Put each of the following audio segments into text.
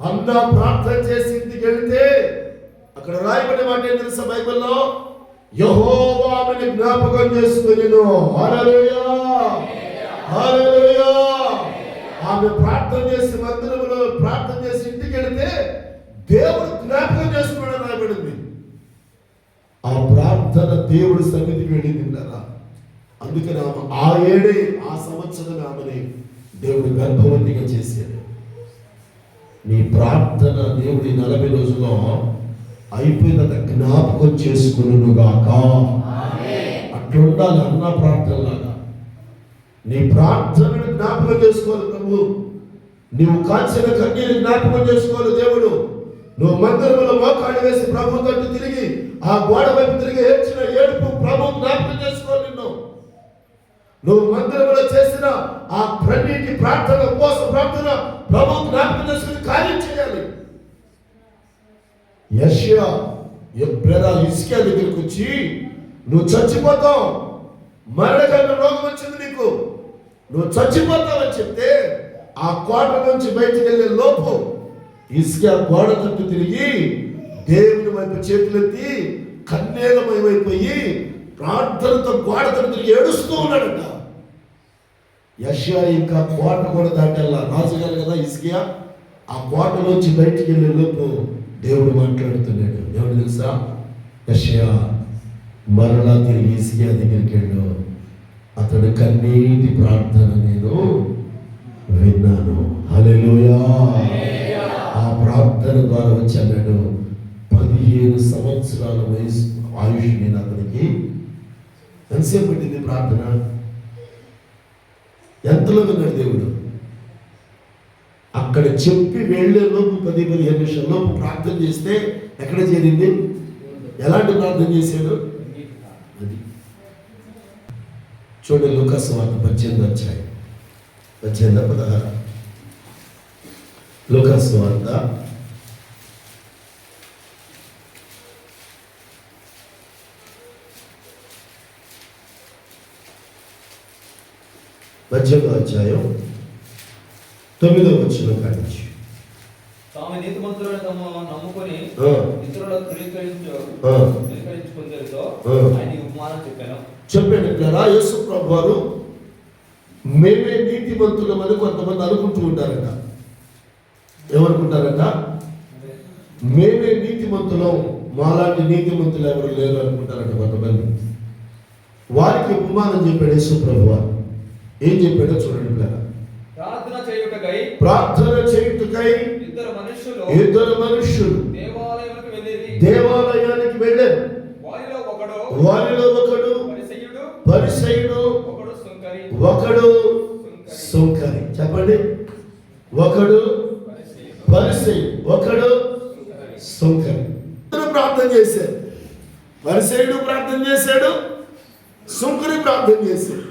అన్న ప్రార్థన చేసి ఇంటికి వెళితే అక్కడ రాయబడిన మాట ఏం తెలుసా బైబిల్లో? యెహోవా ఆమెను జ్ఞాపకం చేసుకొనెను. హల్లెలూయా, హల్లెలూయా. ఆమె ప్రార్థన చేసి మందిరంలో ప్రార్థన చేసి ఇంటికి వెళితే దేవుడు జ్ఞాపకం చేసుకున్నాడు రాయబడింది. ఆ ప్రార్థన దేవుడి సన్నిధికి వెళ్ళిందిన్నారా. అందుకని ఆమె ఆ ఏడే ఆ సంవత్సరం ఆమెని దేవుడు గర్భవతిగా చేశాడు. నీ ప్రార్థన దేవుడి 40 రోజుల్లో అయిపోయినంత జ్ఞాపకం చేసుకునుగాక. అట్లుండాలి అన్న ప్రార్థనలాగా. నీ ప్రార్థనను జ్ఞాపకం చేసుకోవాలి ప్రభు. నీవు కాల్చిన కన్నీరు జ్ఞాపకం చేసుకోవాలి దేవుడు. నువ్వు మందిరంలో మోకాళ్ళు వేసి ప్రభు తట్టు తిరిగి ఆ గోడ వైపు తిరిగి ఏడ్చిన ఏడుపు ప్రభు జ్ఞాపకం చేసుకోవాలి నిన్ను. నువ్వు మందిరంలో చేసిన ఆ కన్నీటి ప్రార్థన, ఉపవాస ప్రార్థన ప్రభు జ్ఞాపకం చేసుకుని కార్యం చేయాలి. యెషయా హిజ్కియా దగ్గరికి వచ్చి నువ్వు చచ్చిపోతావు, మరణకరమైన రోగం వచ్చింది నీకు, నువ్వు చచ్చిపోతావు అని చెప్తే ఆ కోట నుంచి బయటికి వెళ్ళే లోపు హిజ్కియా గోడ తట్టు తిరిగి దేవుని వైపు చేతులెత్తి కన్నీలమయమైపోయి ప్రార్థనతో గోడ తట్టు తిరిగి ఏడుస్తూ ఉన్నాడట. యెషయా ఇంకా కోట కూడా దాటల్లా, రాజుగారు కదా హిజ్కియా. ఆ కోటలోంచి బయటికి వెళ్ళే లోపు దేవుడు మాట్లాడుతున్నాడు. దేవుడు తెలుసా? యెషయా మరలా తిరిగి హిజ్కియా దగ్గరికి వెళ్ళు, అతడు కన్నీటి ప్రార్థన నేను విన్నాను. హల్లెలూయా. ఆ ప్రార్థన ద్వారా వచ్చి అన్నాడు 15 సంవత్సరాల వయసు ఆయుష్ నేను అతనికి. ఎంతసేపు పెట్టింది ప్రార్థన? ఎంతలో విన్నాడు దేవుడు? అక్కడ చెప్పి వెళ్లే లోపు 10-15 నిమిషాల లోపు ప్రార్థన చేస్తే ఎక్కడ చేరింది? ఎలాంటి ప్రార్థన చేశాడు? అది చూడండి, లూకా సువార్త 18వ అధ్యాయం 16. లూకా సువార్త 18వ అధ్యాయం 9వ వచనం కానించి. తాము నీతిమంతులను తమ నమ్ముకొని ఇతరులకు ధృవీకరించుకుందరితో ఆయన ఉపమానం చెప్పాను. యేసు ప్రభువు వారు మేమే నీతిమంతులమని కొంతమంది అనుకుంటూ ఉంటారట. ఏమనుకుంటారట? మేమే నీతిమంతులం, మాలాంటి నీతిమంతులు ఎవరు లేరు అనుకుంటారట కొంతమంది. వారికి ఉపమానం చెప్పాడు యేసు ప్రభువు వారు. ఏం చెప్పాడో చూడండి. ప్రార్థన చేయుటకై ఇద్దరు మనుషులు దేవాలయానికి వెళ్ళారు. వారిలో ఒకడు పరిసయ్యుడు, ఒకడు సుంకరి. చెప్పండి, ఒకడు పరిసయ్యుడు, ఒకడు సుంకరి. ప్రార్థన చేశాడు. పరిసయ్యుడు ప్రార్థన చేశాడు, సుంకరి ప్రార్థన చేశాడు.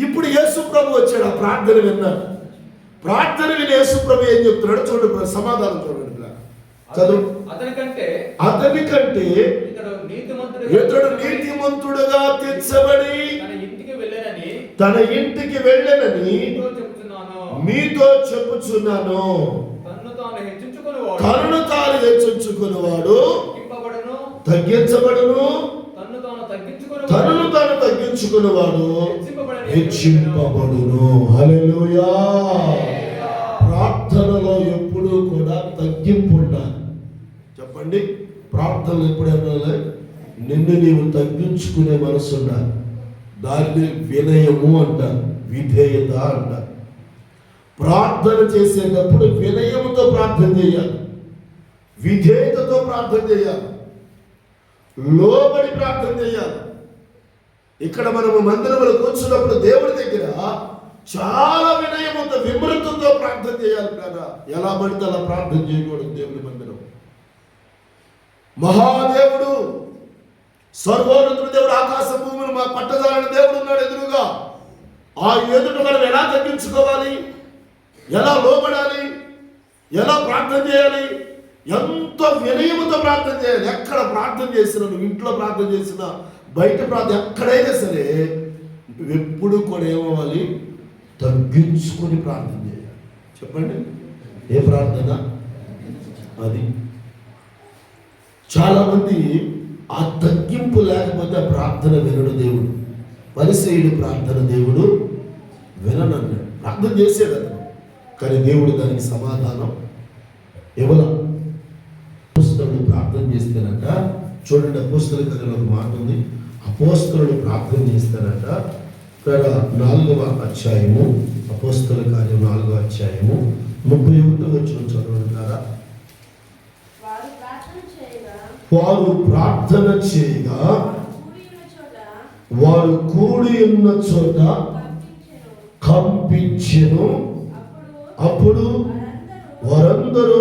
ఇప్పుడు యేసు ప్రభు వచ్చాడు. ఆ ప్రార్థన విన్నాడు. ప్రార్థన విని యేసు ప్రభు ఏం చెప్తున్నాడు చూడండి. సమాధానం చూడండి. చదువు. అతనికంటే ఇతడు నీతిమంతుడుగా తీర్చబడి తన ఇంటికి వెళ్ళనని మీతో చెప్పుచున్నాను. తనను తాను హెచ్చించుకునేవాడు తగ్గించబడును, తనను తాను తగ్గించుకునేవాడు హెచ్చింపబడును. హల్లెలూయా. ప్రార్థనలో ఎప్పుడూ కూడా తగ్గింపు ఉండాలి. చెప్పండి, ప్రార్థనలు ఎప్పుడైనా నిన్ను నీవు తగ్గించుకునే మనసు ఉండాలి. దాన్ని వినయము అంటారు, విధేయత అంటారు. ప్రార్థన చేసేటప్పుడు వినయముతో ప్రార్థన చేయాలి, విధేయతతో ప్రార్థన చేయాలి, లోబడి ప్రార్థన చేయాలి. ఇక్కడ మనము మందిరంలో కూర్చున్నప్పుడు దేవుడి దగ్గర చాలా వినయముతో విమృతంతో ప్రార్థన చేయాలి కదా. ఎలా పడితే అలా ప్రార్థన చేయకూడదు. దేవుడి మందిరం మహాదేవుడు, సర్వోన్నతుడు దేవుడు, ఆకాశ భూములు మా పట్టజాలని దేవుడు ఉన్నాడు ఎదురుగా. ఆ ఎదుట మనం ఎలా తగ్గించుకోవాలి, ఎలా లోబడాలి, ఎలా ప్రార్థన చేయాలి, ఎంతో వినయముతో ప్రార్థన చేయాలి. ఎక్కడ ప్రార్థన చేసినా, నువ్వు ఇంట్లో ప్రార్థన చేసినా, బయట ప్రార్థన ఎక్కడైనా సరే ఎప్పుడు కూడా ఏమవ్వాలి? తగ్గించుకొని ప్రార్థన చేయాలి. చెప్పండి, ఏ ప్రార్థన? అది చాలా మంది ఆ తగ్గింపు లేకపోతే ఆ ప్రార్థన వినడు దేవుడు. పరిసయ్యుడు ప్రార్థన దేవుడు విననన్నాడు. ప్రార్థన చేసేది అతను, కానీ దేవుడు దానికి సమాధానం ఇవ్వల. అపోస్తలుడు ప్రార్థన చేస్తానంట. చూడండి, అపోస్తల కార్యంలో ఒక మాట ఉంది. అపోస్తలుడు ప్రార్థన చేస్తానంట. 4వ అధ్యాయము, అపోస్తల కార్యం 4వ అధ్యాయము 31వ వచనం చదవంటారా? వారు ప్రార్థన చేయగా వారు కూడి ఉన్న చోట కంపించెను. అప్పుడు వారందరూ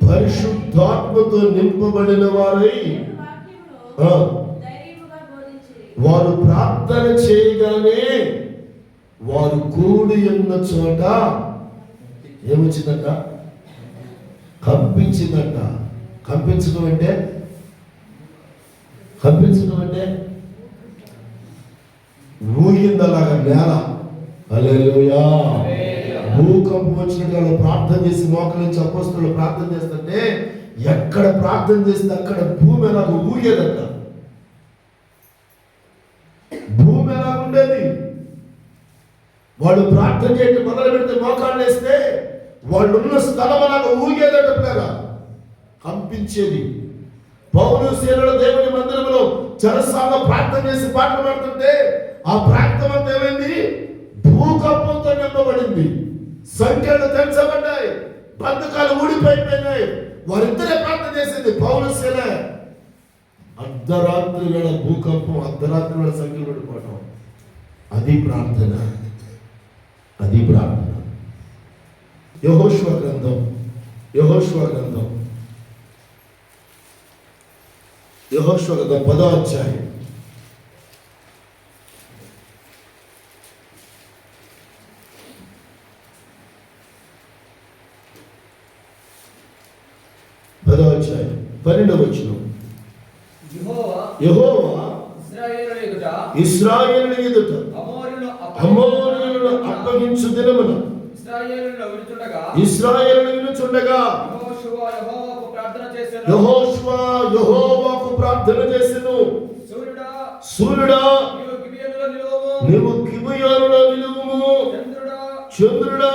పరిశుద్ధాత్మతో నింపబడిన వారై వారు ప్రార్థన చేయగానే వారు కూడి ఉన్న చోట ఏమొచ్చిందంట? కంపించిందంట. కంపించడం అంటే ఊగిందలాగా నేల. హల్లెలూయా. భూకంపం వచ్చినట్టు వాళ్ళు ప్రార్థన చేసి మోకరించి అపోస్తలులు ప్రార్థన చేస్తుంటే ఎక్కడ ప్రార్థన చేస్తే అక్కడ భూమి ఎలాగ ఊగేదట. భూమి ఎలాగ ఉండేది. వాళ్ళు ప్రార్థన చేయడం మొదలు పెడితే మోకాళ్ళు వేస్తే వాళ్ళు ఉన్న స్థలం అలాగ ఊగేదట, పిల్లగా కంపించేది. పౌలు శీలుడు దేవుని మందిరంలో చెరసాలలో ప్రార్థన చేసి పాటలు పాడుతుంటే ఆ ప్రాంతం అంతా ఏమైంది? భూకంపంతో నింపబడింది. సంఖ్యలు తెంచబడ్డాయి, బంధకాలు ఊడిపోయిపోయినాయి. వారిద్దరే ప్రార్థన చేసింది, పౌలు శీల. అర్ధరాత్రి వేళ భూకంపం, అర్ధరాత్రి వేళ సంఖ్యలు ఊడిపోవడం. అది ప్రార్థన. యెహోషువ గ్రంథం 10వ అధ్యాయం 12వ వచనం. యెహోవా ఇశ్రాయేలు ఎదుట అమోరీయులను అప్పగించు దినమున ఇశ్రాయేలు వినుచుండగా యెహోషువ యెహోవాకు ప్రార్థన చేసెను. సూర్యుడా నీవు గిబియోనులో నిలువుము, చంద్రుడా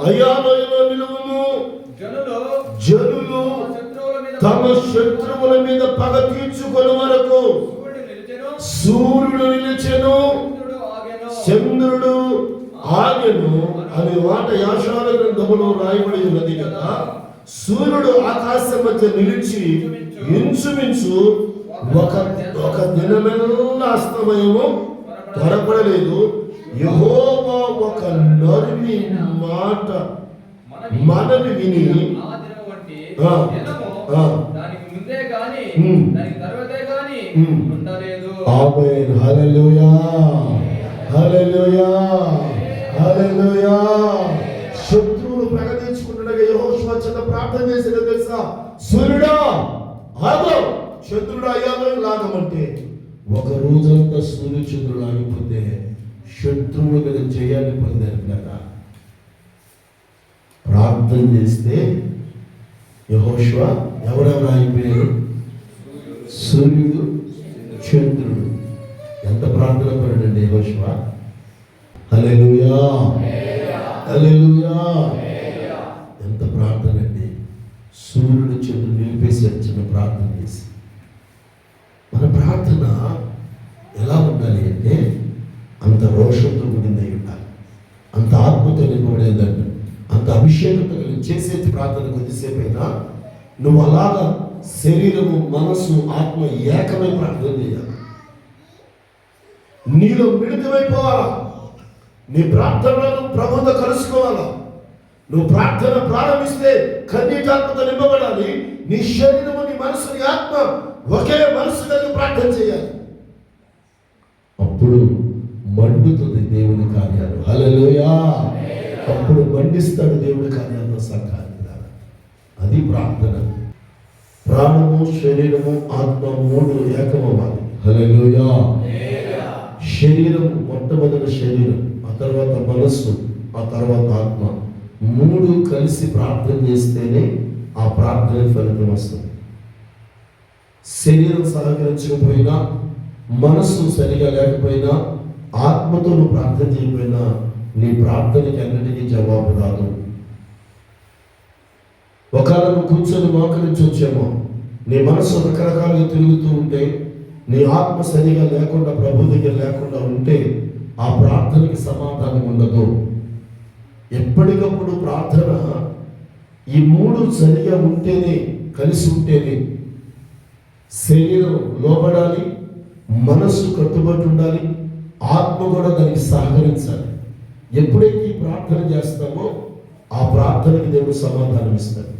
అయ్యాలోయలో నిలువుము. జనులు తమ శత్రువుల మీద పగ తీర్చుకొని వరకు సూర్యుడు నిలిచెను, చంద్రుడు ఆగెను అనే మాట యాషాల గ్రంథములో రాయబడి ఉన్నది కదా. సూర్యుడు ఆకాశం మధ్య నిలిచి ఇంచుమించు ఒక దినమెల్లా అస్తమయము త్వరపడలేదు. యెహోవా ఒక నరుని మాట మనవి విని ఆమేన్. హల్లెలూయా, హల్లెలూయా, హల్లెలూయా. శత్రువులు ప్రకటించుకుంటుండగా యెహోషువ చిన్న ప్రార్థన చేసిన తెలుసా? సూర్యుడా ఆగు, చంద్రుడు అయ్యాలో లాగమంటే ఒక రోజంతా సూర్య చంద్రుడు ఆగిపోతే శత్రువుల మీద జయాన్ని పొందారు కదా. ప్రార్థన చేస్తే యెహోషువ ఎవరెవరు ఆగిపోయారు? సూర్యుడు, చంద్రుడు. ఎంత ప్రార్థన పడండి యెహోషువ. హల్లెలూయా, హల్లెలూయా. ఎంత ప్రార్థన అండి. సూర్యుడు, చంద్రుడు నిలిపేసి చిన్న ప్రార్థన చేసి. మన ప్రార్థన ఎలా ఉండాలి అంటే అంత రోషంతో కూడిందై ఉండాలి, అంత ఆత్మతో నింపబడేదంట, అంత అభిషేకంతో చేసే ప్రార్థన కొద్దిసేపు అయినా నువ్వు అలాగా శరీరము, మనసు, ఆత్మ ఏకమై ప్రార్థన చేయాలి. నీలో మిళితమైపోవాలా. నీ ప్రార్థనలను ప్రభుతో కలుసుకోవాలా. నువ్వు ప్రార్థన ప్రారంభిస్తే కన్నీటాత్మతో నింపబడాలి. నీ శరీరము, నీ మనసు, నీ ఆత్మ ఒకే మనసు కలిగి ప్రార్థన చేయాలి. అప్పుడు మండుతుంది దేవుని కార్యాలు. హల్లెలూయా. అప్పుడు మండిస్తాడు దేవుని కార్యాల్లో సంఘాలు. అది ప్రార్థన. ప్రాణము, శరీరము, ఆత్మ మూడు ఏకమవ్వాలి. హల్లెలూయా. శరీరం మొట్టమొదటి శరీరం, ఆ తర్వాత మనస్సు, ఆ తర్వాత ఆత్మ. మూడు కలిసి ప్రార్థన చేస్తేనే ఆ ప్రార్థన ఫలితం వస్తుంది. శరీరం సహకరించకపోయినా, మనస్సు సరిగా లేకపోయినా, ఆత్మతో నువ్వు ప్రార్థన చేయకపోయినా నీ ప్రార్థనకి అన్నిటికీ జవాబు రాదు. ఒకవేళ నువ్వు కూర్చొని మోకరించొచ్చేమో, నీ మనస్సు రకరకాలుగా తిరుగుతూ ఉంటే, నీ ఆత్మ సరిగా లేకుండా, ప్రభు దగ్గర లేకుండా ఉంటే ఆ ప్రార్థనకి సమాధానం ఉండదు. ఎప్పటికప్పుడు ప్రార్థన ఈ మూడు సరిగా ఉంటేనే, కలిసి ఉంటేనే శరీరం లోబడాలి, మనస్సు కట్టుబడి ఉండాలి, ఆత్మ కూడా దానికి సహకరించాలి. ఎప్పుడైతే ఈ ప్రార్థన చేస్తామో ఆ ప్రార్థనకి దేవుడు సమాధానం ఇస్తాడు.